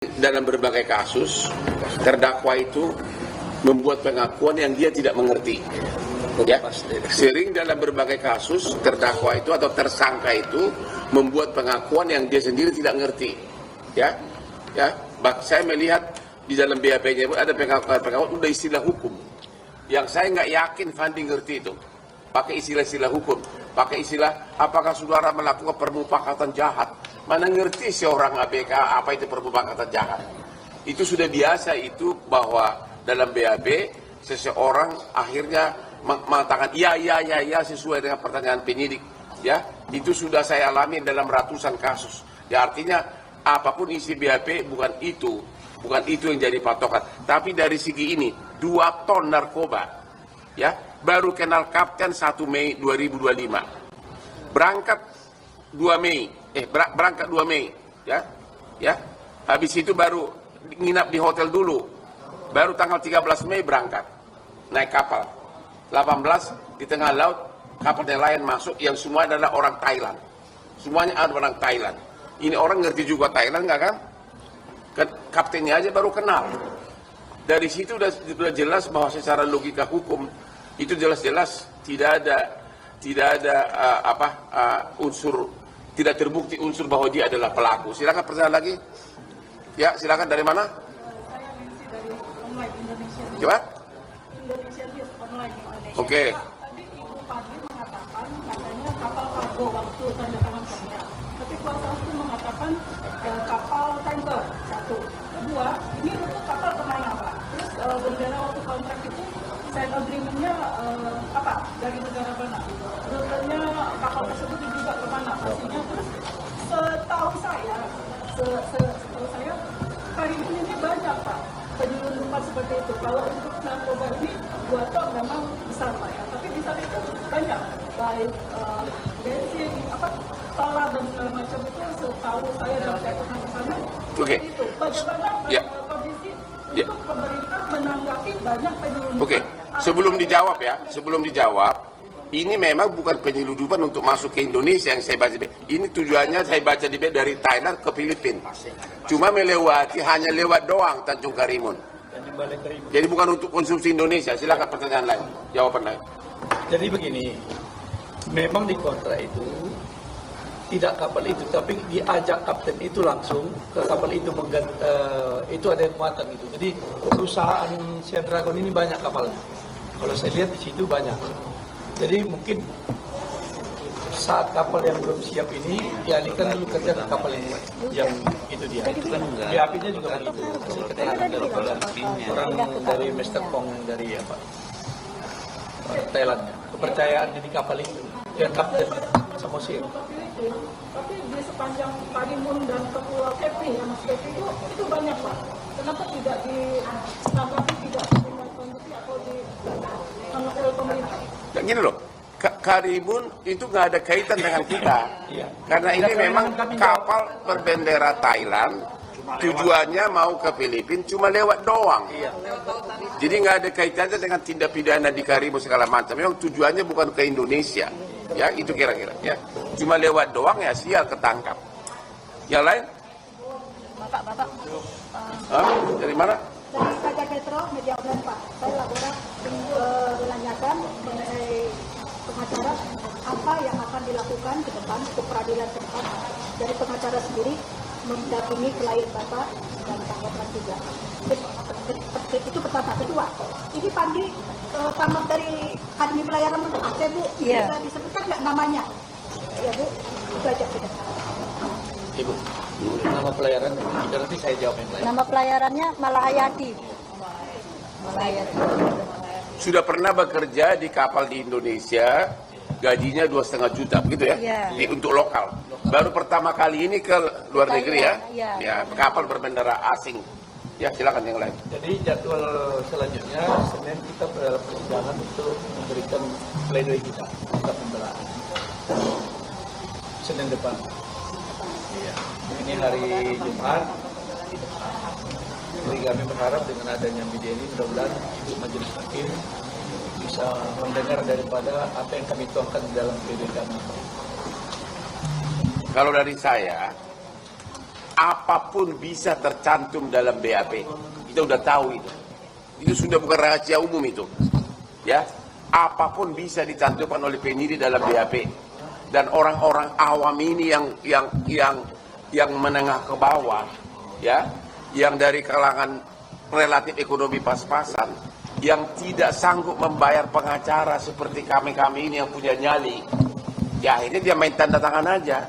Dalam berbagai kasus, terdakwa itu membuat pengakuan yang dia tidak mengerti. Ya, sering dalam berbagai kasus terdakwa itu atau tersangka itu membuat pengakuan yang dia sendiri tidak ngerti. Ya, saya melihat di dalam BAP-nya ada pengakuan udah istilah hukum yang saya nggak yakin Fandi ngerti itu. Pakai istilah-istilah hukum, pakai istilah apakah saudara melakukan permufakatan jahat. Mana ngerti seorang ABK apa itu permufakatan jahat. Itu sudah biasa itu bahwa dalam BAP seseorang akhirnya mengatakan ya sesuai dengan pertanyaan penyidik. Ya, itu sudah saya alami dalam ratusan kasus. Ya, artinya apapun isi BAP bukan itu yang jadi patokan. Tapi dari segi ini 2 ton narkoba, ya, baru kenal kapten 1 Mei 2025. Berangkat 2 Mei, ya. Habis itu baru nginap di hotel dulu. Baru tanggal 13 Mei berangkat. Naik kapal. 18 di tengah laut, kapal yang lain masuk yang semua adalah orang Thailand. Semuanya ada orang Thailand. Ini orang ngerti juga Thailand enggak kan? Kaptennya aja baru kenal. Dari situ sudah jelas bahwa secara logika hukum itu jelas-jelas tidak ada unsur, tidak terbukti unsur bahwa dia adalah pelaku. Silakan pertanyaan lagi. Ya, silakan dari mana? Saya Nancy dari online Indonesia. Coba? Indonesia News online Indonesia. Oke. Tadi Ibu Fadli mengatakan katanya kapal kargo waktu tanda tangan saya. Tapi kuasa hukum mengatakan kapal tanker satu. Kedua, ini untuk kapal kemana Pak? Terus bendera waktu kontrak itu sign agreement-nya apa? Dari negara mana? Rutenya kapal tersebut juga kemana? Pastinya terus setahu saya Karimun ini banyak Pak penyelundupan seperti itu. Kalau untuk narkoba ini 2 ton memang besar Pak ya. Tapi di sana itu banyak baik bensin, solar dan segala macam itu setahu saya dan saya pernah ke sana. Oke. Itu bagaimana kondisi untuk pemerintah menanggapi banyak penyelundupan. Oke. Sebelum dijawab, ini memang bukan penyelundupan untuk masuk ke Indonesia yang saya baca. Ini tujuannya saya baca dari Thailand ke Filipina. Cuma melewati, hanya lewat doang Tanjung Karimun. Jadi bukan untuk konsumsi Indonesia. Silakan pertanyaan lain, jawaban lain. Jadi begini, memang di kontrak itu tidak kapal itu, tapi diajak kapten itu langsung ke kapal itu itu ada muatan itu. Jadi perusahaan Sea Dragon ini banyak kapalnya. Kalau saya lihat di situ banyak. Jadi mungkin saat kapal yang belum siap ini dialihkan dulu kerja ke kapal ini yang itu dia. Itu kan BAP-nya juga begitu. Orang dari Mr. Pong dari Thailand. Kepercayaan di kapal itu dan kapten Samosir. Tapi di sepanjang Karimun dan Kepulauan Kepri ya Mas Kepri itu banyak Pak. Kenapa tidak ditanggapi tidak ditindaklanjuti atau ditanggapi oleh pemerintah? Nah, gini loh, Karimun itu nggak ada kaitan dengan kita. Karena ini memang kapal berbendera Thailand, tujuannya mau ke Filipina cuma lewat doang. Jadi nggak ada kaitannya dengan tindak pidana di Karimun segala macam. Memang tujuannya bukan ke Indonesia. Ya, itu kira-kira. Ya, cuma lewat doang ya sial ketangkap. Yang lain? Bapak. Dari mana? Dari Kaca Petro, Media Online Pak. Saya laporan menanyakan mengenai pengacara apa yang akan dilakukan ke depan untuk peradilan ke depan dari pengacara sendiri mendampingi klien Bapak dan tanggapan juga. Itu pertama. Kedua, ini Pandi tamat dari Akademi Pelayaran untuk akte Bu. Iya. Bisa disebutkan nggak namanya? Ya Bu, itu aja sudah. Ibu, nama pelayaran nanti saya jawab yang lain. Nama pelayarannya Malahayati. Malahayati. Sudah pernah bekerja di kapal di Indonesia, gajinya 2,5 juta, begitu ya? Iya. Untuk lokal. Baru pertama kali ini ke luar negeri ya? Iya. Ya, kapal berbendera asing. Ya, silakan yang lain. Jadi jadwal selanjutnya Senin kita dalam persidangan untuk memberikan pledoi kita pembelaan. Senin depan. Iya. Ini hari Jumat. Jadi kami berharap dengan adanya media ini mudah-mudahan Ibu Majelis Hakim bisa mendengar daripada apa yang kami tuangkan di dalam pledoi kami. Kalau dari saya, apapun bisa tercantum dalam BAP. Kita udah tahu itu. Itu sudah bukan rahasia umum itu. Ya, apapun bisa dicantumkan oleh penyidik dalam BAP. Dan orang-orang awam ini yang menengah ke bawah, ya, yang dari kalangan relatif ekonomi pas-pasan, yang tidak sanggup membayar pengacara seperti kami-kami ini yang punya nyali, ya akhirnya dia main tanda tangan aja.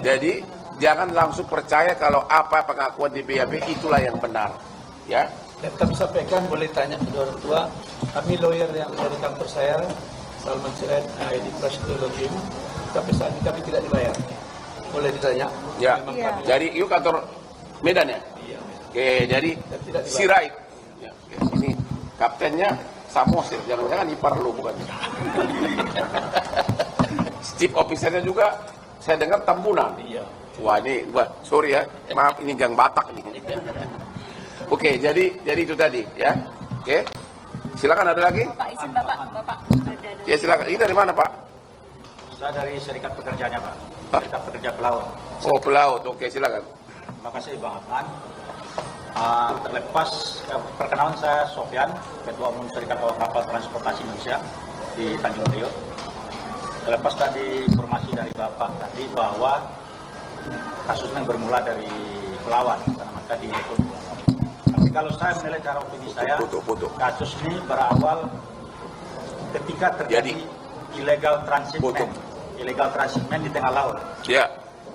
Jadi jangan langsung percaya kalau apa pengakuan di BAP itulah yang benar, ya. Dan kami sampaikan, boleh tanya ke orang tua, kami lawyer yang dari kantor saya, Salman Sirait, di Prasetyo, tapi saat ini kami tidak dibayar. Boleh ditanya? Ya. Memang kami- Jadi yuk kantor Medan ya. Iya. Oke, jadi tidak dibayar. Sirait. Ya, ini kaptennya Samosir, jangan-jangan ipar lu bukan? Chief officernya juga saya dengar Tambunan. Iya. Wah ini, sorry ya, maaf ini gang Batak nih. Oke, jadi itu tadi ya. Oke, silakan ada lagi? Pak, izin Bapak. Ya silakan. Ini dari mana Pak? Saya dari serikat pekerjanya Pak, Hah? serikat pekerja pelaut. Oh pelaut. Oke silakan. Terima kasih Bang Adnan. Terlepas perkenalan, saya Sofyan, Ketua Umum Serikat Awak Kapal Transportasi Indonesia di Tanjung Priok. Terlepas tadi informasi dari Bapak tadi bahwa kasusnya bermula dari pelawan karena maka di tapi kalau saya menilai cara opini saya, Foto. kasus ini berawal ketika terjadi illegal transshipment, di tengah laut. Ya.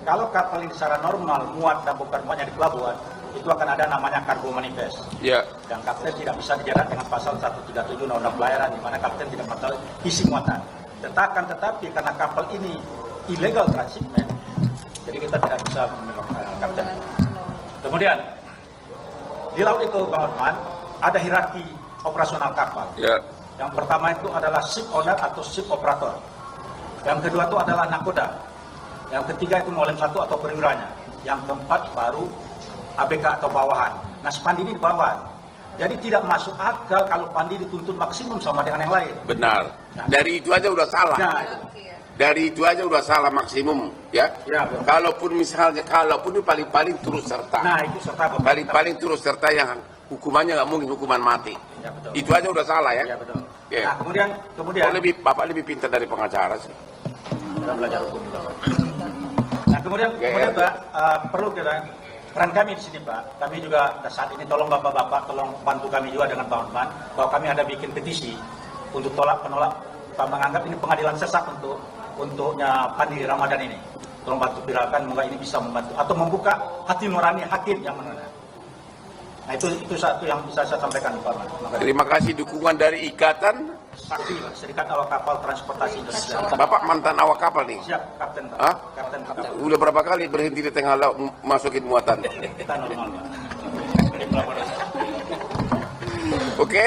Kalau kapal ini secara normal muat dan bukan muatnya di pelabuhan, itu akan ada namanya cargo manifest. Ya. Dan kapten tidak bisa dijerat dengan pasal 137 Undang-Undang Pelayaran, di mana kapten tidak mengetahui isi muatan. Tetapi karena kapal ini illegal transshipment, jadi kita tidak bisa menyebabkan kapten. Kemudian di laut itu, Bang Otman, ada hierarki operasional kapal. Ya. Yang pertama itu adalah ship owner atau ship operator. Yang kedua itu adalah nakoda. Yang ketiga itu molem 1 atau perwiranya. Yang keempat baru ABK atau bawahan. Nah, Spandi ini di bawahan. Jadi tidak masuk akal kalau Pandi dituntut maksimum sama dengan yang lain. Benar. Dari itu aja udah salah. Nah, Dari itu aja udah salah maksimum, ya. Ya, betul. Kalaupun itu paling-paling turut serta. nah itu serta Paling-paling turut serta yang hukumannya nggak mungkin hukuman mati. Ya, betul. Itu aja udah salah ya. Ya, betul. Ya. Nah, kemudian Bapak lebih pintar dari pengacara sih. kita belajar hukum juga, Pak. Nah, kemudian Pak, perlu kita peran kami di sini Pak. Kami juga saat ini tolong Bapak-bapak tolong bantu kami juga dengan kawan-kawan bahwa kami ada bikin petisi untuk penolak Pak, menganggap ini pengadilan sesat untuknya Pandi Ramadan ini. Tolong bantu viralkan, semoga ini bisa membantu atau membuka hati nurani hakim yang menolak. Nah itu satu yang bisa saya sampaikan Pak. Terima kasih dukungan dari Ikatan. Saksi Pak, Serikat Awak Kapal Transportasi Indonesia. Bapak mantan awak kapal nih. Siap Kapten Pak. Hah? Kapten Pak. Udah berapa kali berhenti di tengah laut masukin muatan? Kita normal Pak. Oke,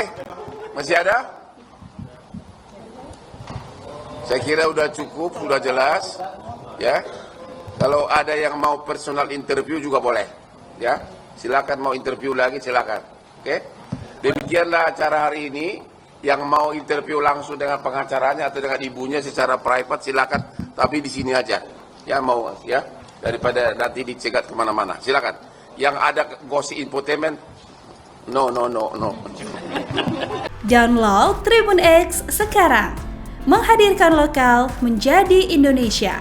masih ada? Saya kira udah cukup, sudah jelas, ya. Kalau ada yang mau personal interview juga boleh, ya. Silakan mau interview lagi, silakan. Oke. Demikianlah acara hari ini. Yang mau interview langsung dengan pengacaranya atau dengan ibunya secara private silakan, tapi di sini aja. Ya mau, ya. Daripada nanti dicegat kemana-mana. Silakan. Yang ada gosip infotainment, no. Download Tribun X sekarang. Menghadirkan lokal menjadi Indonesia.